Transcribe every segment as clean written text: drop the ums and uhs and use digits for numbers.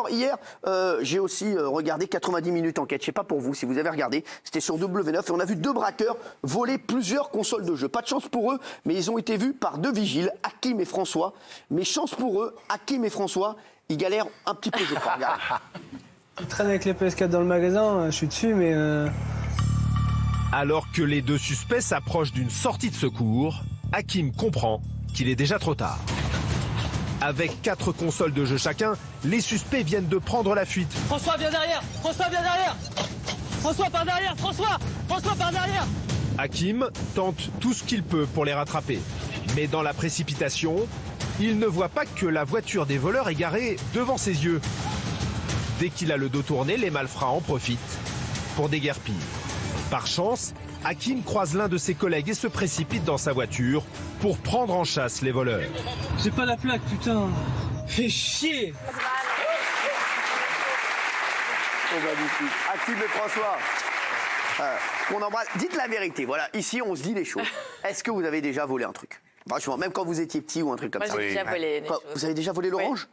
Alors hier, j'ai aussi regardé 90 minutes enquête. Je sais pas pour vous, si vous avez regardé. C'était sur W9 et on a vu 2 braqueurs voler plusieurs consoles de jeux. Pas de chance pour eux, mais ils ont été vus par 2 vigiles, Hakim et François. Mais chance pour eux, Hakim et François, ils galèrent un petit peu, je crois. Regarde. Je traîne avec les PS4 dans le magasin, je suis dessus, mais... Alors que les 2 suspects s'approchent d'une sortie de secours, Hakim comprend qu'il est déjà trop tard. Avec 4 consoles de jeu chacun, les suspects viennent de prendre la fuite. François, viens derrière! François, viens derrière! François, par derrière! François! François, par derrière! Hakim tente tout ce qu'il peut pour les rattraper. Mais dans la précipitation, il ne voit pas que la voiture des voleurs est garée devant ses yeux. Dès qu'il a le dos tourné, les malfrats en profitent pour déguerpir. Par chance, Hakim croise l'un de ses collègues et se précipite dans sa voiture pour prendre en chasse les voleurs. J'ai pas la plaque, putain. Fais chier. Oh, magnifique. Hakim et François. Qu'on embrasse. Dites la vérité. Voilà, ici, on se dit les choses. Est-ce que vous avez déjà volé un truc? Franchement, même quand vous étiez petit ou un truc comme Moi, ça. j'ai déjà volé des Quoi, choses. vous avez déjà volé l'orange?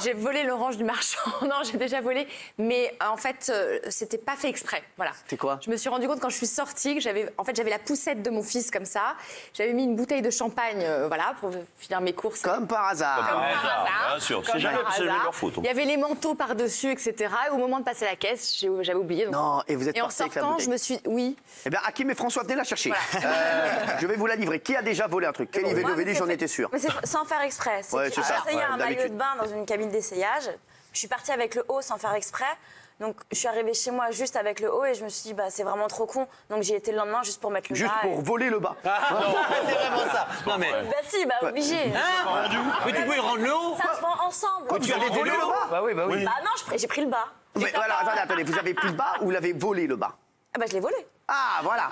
J'ai volé l'orange du marchand. Non, j'ai déjà volé. Mais en fait, c'était pas fait exprès. Voilà. C'est quoi? Je me suis rendu compte quand je suis sortie que j'avais la poussette de mon fils comme ça. J'avais mis une bouteille de champagne, voilà, pour finir mes courses. Comme par hasard. Comme par hasard. Bien sûr, Comme c'est jamais par hasard. leur faute. Il y avait les manteaux par-dessus, etc. Et au moment de passer la caisse, j'avais oublié. Donc... Non, et vous êtes Et en parti avec la sortant, bouteille. je me suis... Oui. Eh bien, Hakim et François, venez la chercher. Voilà. Je vais vous la livrer. Qui a déjà volé un truc? Kelly Vedovelli, j'en étais sûr. Mais c'est sans faire exprès. C'est Ouais, que c'est j'ai ça. essayé Ouais, un maillot d'habitude. de bain dans une cabine d'essayage. Je suis partie avec le haut sans faire exprès. Donc, je suis arrivée chez moi juste avec le haut et je me suis dit, bah, c'est vraiment trop con. Donc, j'y étais le lendemain juste pour mettre le Juste bas. pour voler le bas. C'est vraiment ça. Non mais. Bah, si, bah, obligé. Mais tu pouvais rendre le haut. Ça se vend ensemble. Tu avais volé le bas? Bah oui. Bah, non, j'ai pris le bas. Mais voilà, attendez, vous avez pris le bas ou vous l'avez volé le bas? Ah, bah, je l'ai volé. Ah, voilà.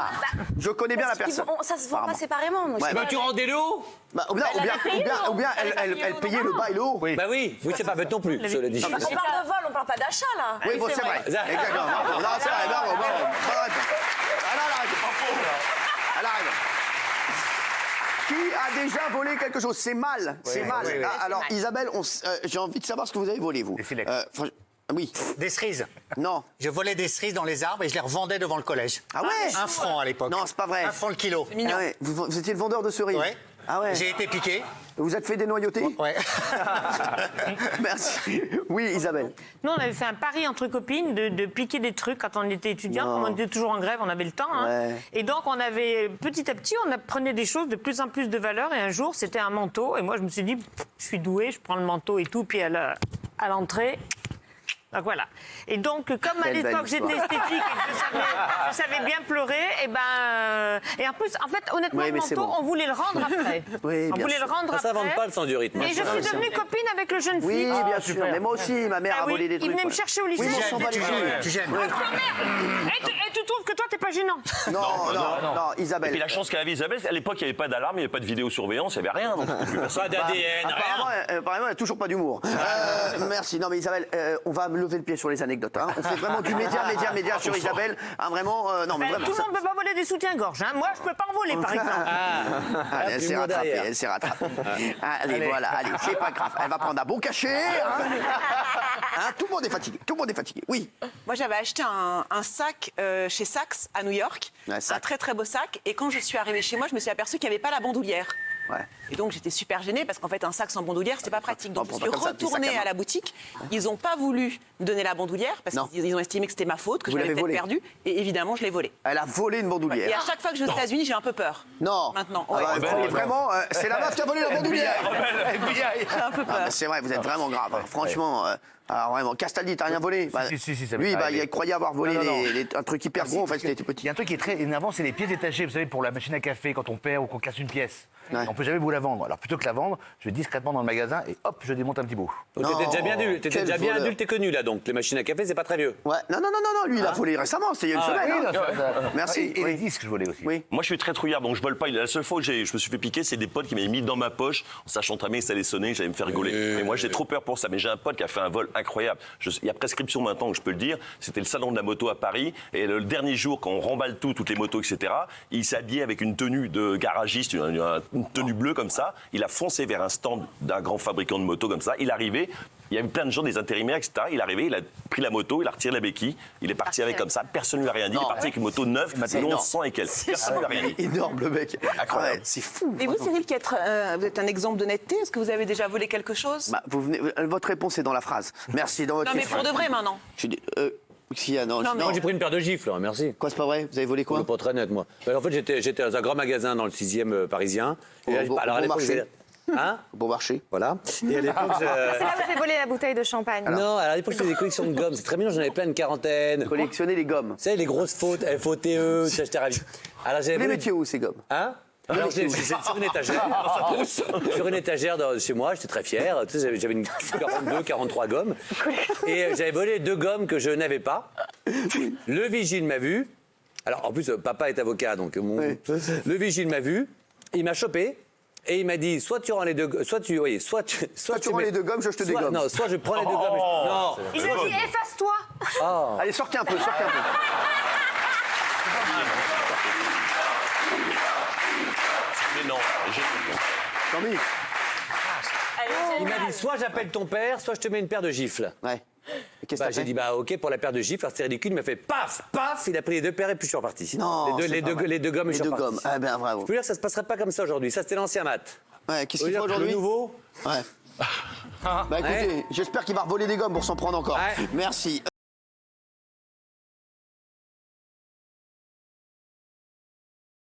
Je connais bien la Parce qu'ils personne. vont- ça se vend pas Apparemment. séparément. Donc, Ouais, je sais bah, pas. Tu rendais le haut. Bah, ou bien elle payait le bas et le haut. Bah oui, c'est pas bête non plus, cela dit. On parle de vol, on parle pas d'achat, là. Oui, bon, c'est vrai. Exactement. Non, c'est vrai. Bravo. Bonne réponse. Elle arrive. Qui a déjà volé quelque chose? C'est mal. C'est mal. oui, oui. Ah, alors, mal. Isabelle, j'ai envie de savoir ce que vous avez volé, vous. Des filets. Oui. Des cerises. Non. Je volais des cerises dans les arbres et je les revendais devant le collège. Ah ouais? 1 franc à l'époque. Non, c'est pas vrai. 1 franc le kilo. Ah ouais. Vous étiez le vendeur de cerises? Ouais. Ah ouais. J'ai été piqué. Vous êtes fait dénoyauter? Ouais. Merci. Oui, Isabelle. Nous, on avait fait un pari entre copines de piquer des trucs quand on était étudiant. Non. Comme on était toujours en grève, on avait le temps. Hein. Ouais. Et donc, on avait, petit à petit, on apprenait des choses de plus en plus de valeur. Et un jour, c'était un manteau. Et moi, je me suis dit, je suis douée, je prends le manteau et tout. Puis à l'entrée... Donc voilà. Et donc, comme à Quelle belle l'époque j'étais histoire. esthétique et que je savais bien pleurer, et en plus, en fait, honnêtement, Oui, le mais c'est manteau, bon. on voulait le rendre après. Oui, on bien voulait sûr. le rendre Ça après. s'invente pas le sens du rythme. Et je suis devenue copine avec le jeune Oui, flic. bien sûr. Mais moi aussi, ma mère Ah a oui, volé des il trucs. venait me ouais. chercher au lycée. Oui, mais on s'en bat les couilles. Tu gênes. Et tu trouves que toi, t'es pas gênant? Non, Et Isabelle. puis la chance qu'avait Isabelle, à l'époque, il n'y avait pas d'alarme, il n'y avait pas de vidéosurveillance, il n'y avait rien. Donc, pas d'ADN, Apparemment, elle n'a toujours pas d'humour. Merci. Non, mais Isabelle, on va lever le pied sur les anecdotes. Hein. On fait vraiment du média sur Isabelle. Ah, vraiment, non, mais Ben, vraiment. tout le monde ne peut pas voler des soutiens-gorge. Hein. Moi, je peux pas en voler, par exemple. Allez, elle s'est rattrapée, elle s'est rattrapée. Allez, voilà, allez, c'est pas grave. Elle va prendre un bon cachet. Hein. Hein, tout le monde est fatigué. Oui. Moi, j'avais acheté un sac chez Saks à New York, Ouais, un Saks. très très beau sac. Et quand je suis arrivée chez moi, je me suis aperçue qu'il n'y avait pas la bandoulière. Ouais. Et donc j'étais super gênée parce qu'en fait un sac sans bandoulière c'était pas pratique. Donc Non, je suis pas comme ça, petit sac retournée à main. à la boutique. Ils n'ont pas voulu me donner la bandoulière parce Non. qu'ils ont estimé que c'était ma faute, que Vous je l'avais l'avez peut-être volée. perdue. Et évidemment je l'ai volée. Elle a volé une Et bandoulière. à chaque fois que je vais aux États-Unis, j'ai un peu peur. Non. Maintenant. Ah Ouais. bah, croyez vraiment, c'est la meuf qui a volé la bandoulière. J'ai un peu Ah, peur. bah, c'est vrai, vous êtes vraiment grave. Franchement, alors vraiment, Castaldi, t'as rien volé? Bah, si, ça lui, m'est bah, arrivé. il croyait avoir volé Non. un truc hyper gros en fait, c'était Il petit. y a un truc qui est très énervant, c'est les pièces détachées. Vous savez, pour la machine à café, quand on perd ou qu'on casse une pièce, Ouais. on peut jamais vous la vendre. Alors plutôt que la vendre, je vais discrètement dans le magasin et hop, je démonte un petit bout. Donc t'étais déjà bien adulte, quel voleur. adulte et connu là, donc les machines à café, c'est pas très vieux. Ouais, non, lui, il a volé récemment, c'était il y a une semaine. hein. Merci. Et Oui. les disques, je volais aussi. Oui. Moi, je suis très trouillard, donc je vole pas. La seule fois où je me suis fait piquer, c'est des potes qui m'avaient mis dans ma poche, en sachant très bien que ça allait sonner, que j'allais me faire rigoler. Mais moi, j'ai trop peur pour ça. Mais j'ai un pote qui a fait un vol incroyable. Il y a prescription maintenant, que je peux le dire. C'était le salon de la moto à Paris. Et le dernier jour, quand on remballe toutes les motos, etc., il s'est habillé avec une tenue de garagiste, une tenue bleue comme ça. Il a foncé vers un stand d'un grand fabricant de motos comme ça. Il est arrivé. Il y avait plein de gens, des intérimaires, etc. Il est arrivé, il a pris la moto, il a retiré la béquille, il est parti avec comme ça, personne ne lui a rien dit. Il est parti avec une moto neuve, c'est 1100 et quelques. Personne ne lui a rien dit. Énorme le mec. Incroyable. Ouais, c'est fou. Et vous, Cyril, vous êtes un exemple d'honnêteté. Est-ce que vous avez déjà volé quelque chose? Bah, votre réponse est dans la phrase. Merci. Dans votre Non, mais question. pour de vrai maintenant. Qu'est-ce qu'il y a? Non, Non, mais- Moi, j'ai pris une paire de gifles, merci. Quoi, c'est pas vrai? Vous avez volé Pour quoi? le pas très net, moi. En fait, j'étais dans un grand magasin dans le 6e parisien. Et là, Bon alors, à l'époque, marché. Hein? Bon marché. Voilà. Et à l'époque, C'est là où vous avez volé la bouteille de champagne. Non, alors à l'époque, je faisais des collections de gommes. C'est très mignon, j'en avais plein, une quarantaine. Collectionner les gommes. Tu sais, les grosses fautes, FOTE, ça, j'étais ravi. Alors, j'avais Les volé- métiers où ces gommes? Hein? Alors, c'est sur une étagère. Sur une étagère chez moi, j'étais très fier. Tu sais, j'avais une 42, 43 gommes. Et j'avais volé 2 gommes que je n'avais pas. Le vigile m'a vu. Alors, en plus, papa est avocat, donc Oui. le vigile m'a vu. Il m'a chopé. Et il m'a dit, soit tu rends les 2 gommes, soit tu rends mets- les 2 gommes, je te soit- dégomme. Non, soit je prends les 2 gommes. Non. Il a dit efface-toi. Allez, sortez un peu, sortez un peu. Mais non, Jean-Mi. Il m'a dit, soit j'appelle ton père, soit je te mets une paire de gifles. Ouais. Et qu'est-ce que Bah, t'as j'ai fait? dit, bah ok, pour la paire de gifles, alors c'est ridicule, il m'a fait paf, paf, il a pris les 2 paires et puis je suis reparti. Non, les c'est pas vrai. deux gommes et Les je suis deux reparti. gommes. Ah ben bravo. Je peux dire que ça se passerait pas comme ça aujourd'hui. Ça, c'était l'ancien maths. Ouais, qu'est-ce Vous qu'il voulez faut dire que aujourd'hui? le nouveau Ouais. Bah écoutez, Ouais. j'espère qu'il va revoler des gommes pour s'en prendre encore. Ouais. Merci.